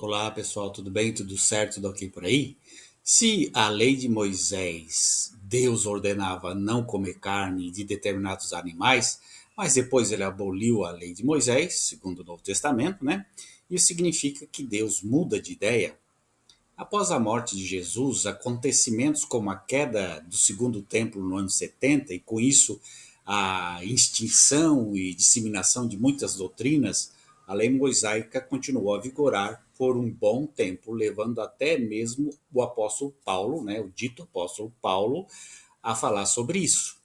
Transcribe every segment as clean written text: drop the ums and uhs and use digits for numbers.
Olá pessoal, tudo bem? Tudo certo? Tudo ok por aí? Se a lei de Moisés, Deus ordenava não comer carne de determinados animais, mas depois ele aboliu a lei de Moisés, segundo o Novo Testamento, né? Isso significa que Deus muda de ideia. Após a morte de Jesus, acontecimentos como a queda do segundo templo no ano 70 e com isso a extinção e disseminação de muitas doutrinas, a lei mosaica continuou a vigorar por um bom tempo, levando até mesmo o apóstolo Paulo, né, o dito apóstolo Paulo, a falar sobre isso.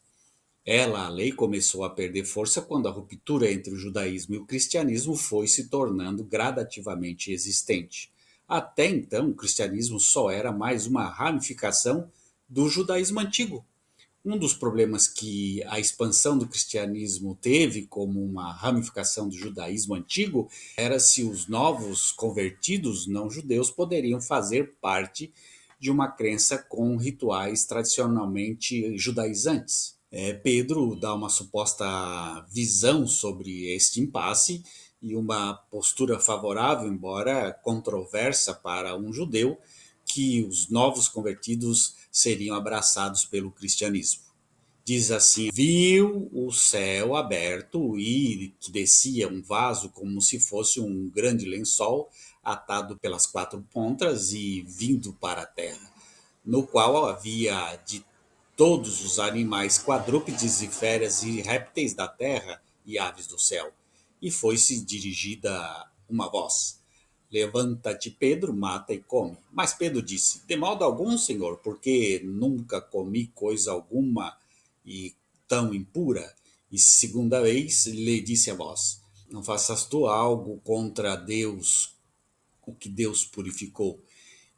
A lei, começou a perder força quando a ruptura entre o judaísmo e o cristianismo foi se tornando gradativamente existente. Até então, o cristianismo só era mais uma ramificação do judaísmo antigo. Um dos problemas que a expansão do cristianismo teve como uma ramificação do judaísmo antigo era se os novos convertidos não judeus poderiam fazer parte de uma crença com rituais tradicionalmente judaizantes. Pedro dá uma suposta visão sobre este impasse e uma postura favorável, embora controversa para um judeu, que os novos convertidos seriam abraçados pelo cristianismo. Diz assim: viu o céu aberto e que descia um vaso como se fosse um grande lençol atado pelas quatro pontas e vindo para a terra, no qual havia de todos os animais quadrúpedes e feras e répteis da terra e aves do céu. E foi-se dirigida uma voz: levanta-te, Pedro, mata e come. Mas Pedro disse: de modo algum, Senhor, porque nunca comi coisa alguma e tão impura. E segunda vez lhe disse a voz: não faças tu algo contra Deus, o que Deus purificou.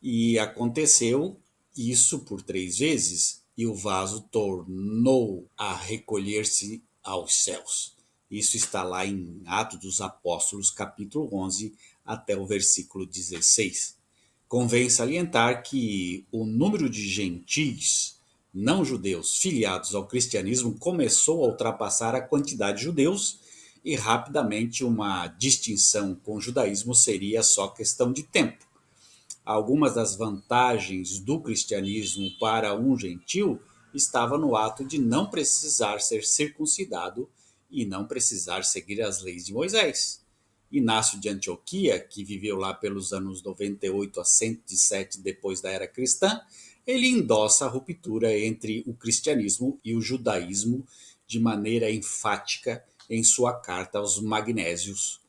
E aconteceu isso por 3 vezes, e o vaso tornou a recolher-se aos céus. Isso está lá em Atos dos Apóstolos, capítulo 11, até o versículo 16. Convém salientar que o número de gentis não judeus filiados ao cristianismo começou a ultrapassar a quantidade de judeus e rapidamente uma distinção com o judaísmo seria só questão de tempo. Algumas das vantagens do cristianismo para um gentil estava no ato de não precisar ser circuncidado e não precisar seguir as leis de Moisés. Inácio de Antioquia, que viveu lá pelos anos 98 a 107 depois da era cristã, ele endossa a ruptura entre o cristianismo e o judaísmo de maneira enfática em sua carta aos Magnésios.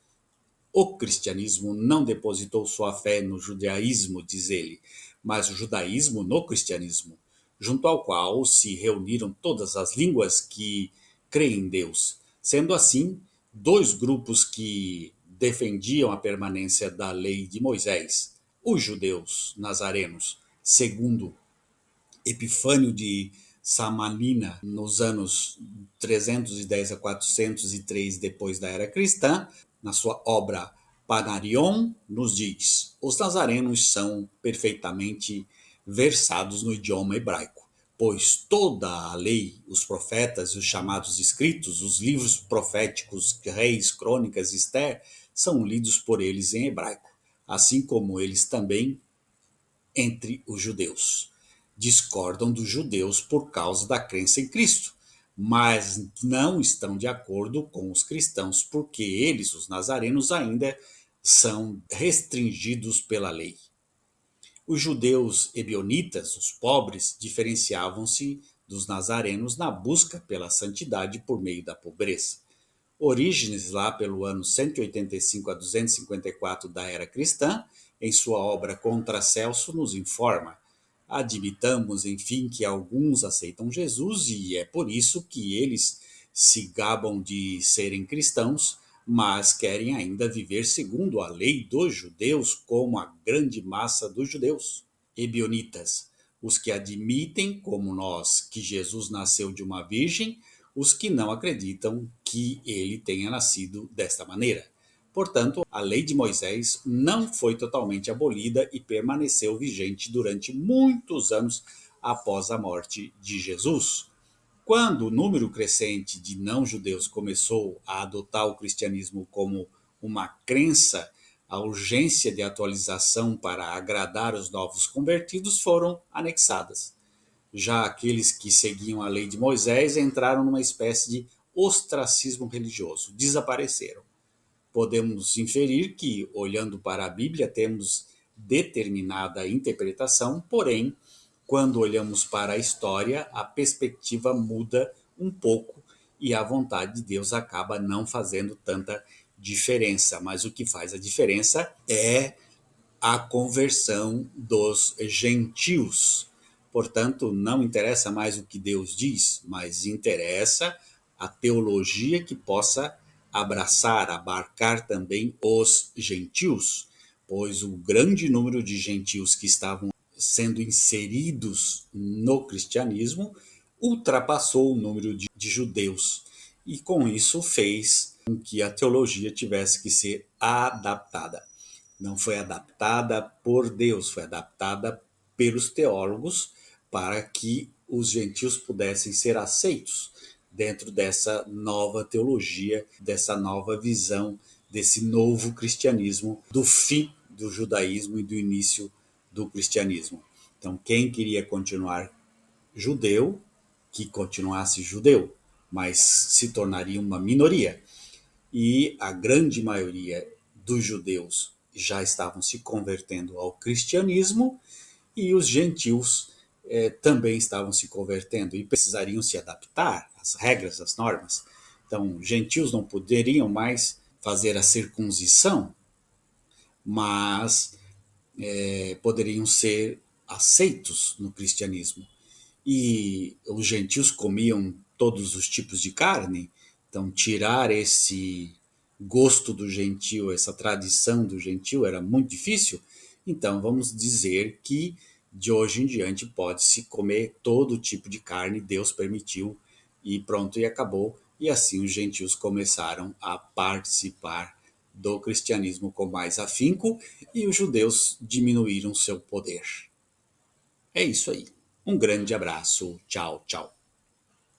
O cristianismo não depositou sua fé no judaísmo, diz ele, mas o judaísmo no cristianismo, junto ao qual se reuniram todas as línguas que creem em Deus. Sendo assim, dois grupos que defendiam a permanência da lei de Moisés: os judeus nazarenos, segundo Epifânio de Samalina, nos anos 310 a 403 depois da era cristã, na sua obra Panarion, nos diz: os nazarenos são perfeitamente versados no idioma hebraico, pois toda a lei, os profetas e os chamados escritos, os livros proféticos, reis, crônicas, Esther, são lidos por eles em hebraico, assim como eles também entre os judeus. Discordam dos judeus por causa da crença em Cristo, mas não estão de acordo com os cristãos porque eles, os nazarenos, ainda são restringidos pela lei. Os judeus ebionitas, os pobres, diferenciavam-se dos nazarenos na busca pela santidade por meio da pobreza. Orígenes, lá pelo ano 185 a 254 da era cristã, em sua obra Contra Celso, nos informa: admitamos, enfim, que alguns aceitam Jesus e é por isso que eles se gabam de serem cristãos, mas querem ainda viver segundo a lei dos judeus, como a grande massa dos judeus. Ebionitas, os que admitem, como nós, que Jesus nasceu de uma virgem, os que não acreditam que ele tenha nascido desta maneira. Portanto, a lei de Moisés não foi totalmente abolida e permaneceu vigente durante muitos anos após a morte de Jesus. Quando o número crescente de não-judeus começou a adotar o cristianismo como uma crença, a urgência de atualização para agradar os novos convertidos foram anexadas. Já aqueles que seguiam a lei de Moisés entraram numa espécie de ostracismo religioso, desapareceram. Podemos inferir que, olhando para a Bíblia, temos determinada interpretação, porém, quando olhamos para a história, a perspectiva muda um pouco e a vontade de Deus acaba não fazendo tanta diferença. Mas o que faz a diferença é a conversão dos gentios. Portanto, não interessa mais o que Deus diz, mas interessa a teologia que possa abraçar, abarcar também os gentios, pois o grande número de gentios que estavam sendo inseridos no cristianismo ultrapassou o número de judeus. E com isso fez com que a teologia tivesse que ser adaptada. Não foi adaptada por Deus, foi adaptada pelos teólogos para que os gentios pudessem ser aceitos dentro dessa nova teologia, dessa nova visão, desse novo cristianismo, do fim do judaísmo e do início do cristianismo. Então, quem queria continuar judeu, que continuasse judeu, mas se tornaria uma minoria. E a grande maioria dos judeus já estavam se convertendo ao cristianismo e os gentios também estavam se convertendo e precisariam se adaptar às regras, às normas. Então, gentios não poderiam mais fazer a circuncisão, mas poderiam ser aceitos no cristianismo. E os gentios comiam todos os tipos de carne, então tirar esse gosto do gentio, essa tradição do gentio era muito difícil. Então vamos dizer que de hoje em diante pode-se comer todo tipo de carne, Deus permitiu e pronto, e acabou. E assim os gentios começaram a participar do cristianismo com mais afinco e os judeus diminuíram seu poder. É isso aí. Um grande abraço. Tchau, tchau.